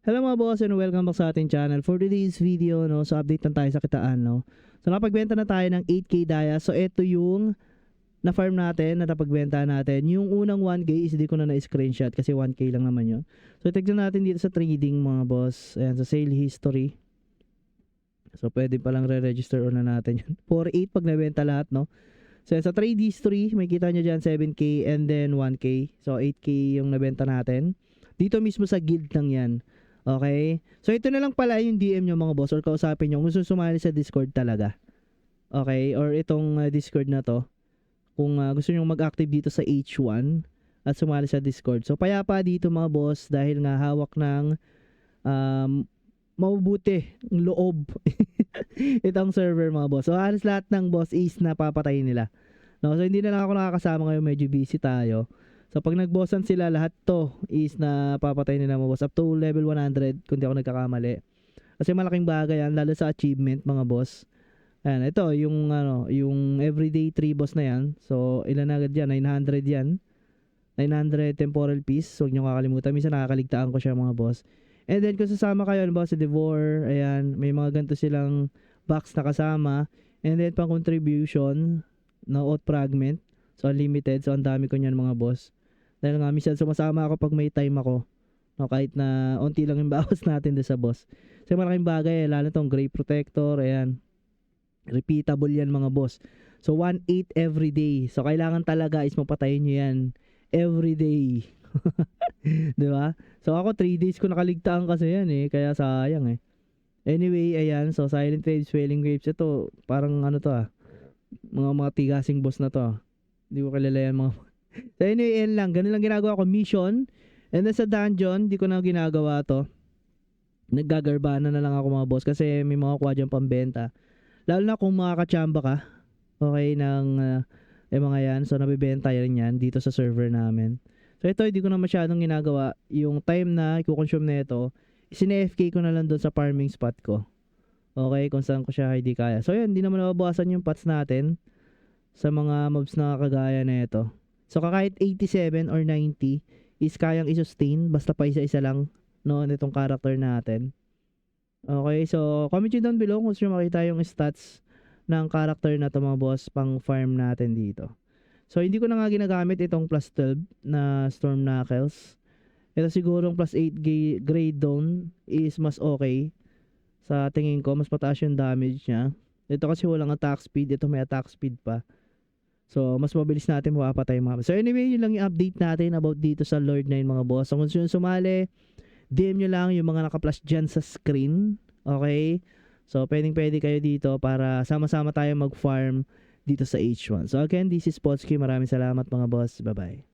Hello mga boss and welcome back sa ating channel. For today's video, no, so update lang tayo sa kitaan, no. So napagbenta na tayo ng 8K daya. So ito yung na-farm natin, na napagbenta natin. Yung unang 1K is di ko na na-screenshot kasi 1K lang naman yun. So tignan natin dito sa trading mga boss. Ayan, sa sale history. So pwede palang re-register na natin yun. 4.8 pag nabenta lahat, no. So sa trade history, may kita nyo dyan 7K and then 1K. So 8K yung nabenta natin. Dito mismo sa guild lang yan. Okay? So ito na lang pala yung DM nyo mga boss or kausapin nyo kung gusto sumali sa Discord talaga. Okay? Or itong Discord na to. Kung gusto nyo mag-active dito sa H1 at sumali sa Discord. So payapa dito mga boss dahil nga hawak ng mabubuti loob itong server mga boss. So halos lahat ng boss is napapatay nila. No? So hindi na lang ako nakakasama ngayon, medyo busy tayo. So pag nagbossan sila, lahat to is na papatay nila mga boss up to level 100 kung di ako nagkakamali. Kasi malaking bagay yan lalo sa achievement mga boss. Ayan, ito yung yung everyday 3 boss na yan. So ilan agad yan? 900 yan. 900 temporal piece. So huwag nyo kakalimutan. Minsan nakakaligtaan ko siya mga boss. And then kung sasama kayo, boss, si Devore, ayan, may mga ganito silang box na kasama. And then pang contribution na oath fragment. So unlimited. So ang dami ko niyan mga boss. Dahil nga minsan sumasama ako pag may time ako. No, kahit na unti lang yung bawas natin doon sa boss. Kasi malaking bagay, lalo tong Grey Protector, ayan. Repeatable yan mga boss. So 1.8 every day. So kailangan talaga is mapatayin nyo yan every day. Di ba? So ako 3 days ko nakaligtaan kasi yan eh. Kaya sayang eh. Anyway, ayan. So Silent Waves, Swelling Waves. Ito, parang ano to mga tigasing boss na to. Hindi ko kilala yan mga. So anyway, yan lang. Ganun lang ginagawa ko. Mission. And then sa dungeon, di ko na ginagawa to. Naggagarbana na lang ako mga boss. Kasi may mga kuha dyan pambenta. Lalo na kung makakachamba ka. Okay, ng mga yan. So nabibenta yan yan dito sa server namin. So ito, hindi ko na masyadong ginagawa. Yung time na i-consume na ito, sine-FK ko na lang doon sa farming spot ko. Okay, kung saan ko siya hindi kaya. So yan, hindi naman nababawasan yung pots natin sa mga mobs na kagaya na ito. So kahit 87 or 90 is kayang i-sustain basta pa isa-isa lang no nitong character natin. Okay, so comment nyo down below kung gusto nyo makita yung stats ng character na to mga boss pang farm natin dito. So hindi ko na nga ginagamit itong plus 12 na Storm Knuckles. Ito sigurong plus 8 grade down is mas okay. Sa tingin ko mas mataas yung damage niya. Ito kasi walang attack speed, ito may attack speed pa. So, mas mabilis natin mapapatay mga boss. So, anyway, yun lang yung update natin about dito sa Lord 9 mga boss. So, kung gusto nyo sumali, DM nyo lang yung mga naka-flash dyan sa screen. Okay? So, pwede kayo dito para sama-sama tayo mag-farm dito sa H1. So, again, this is Potsky. Maraming salamat mga boss. Bye-bye.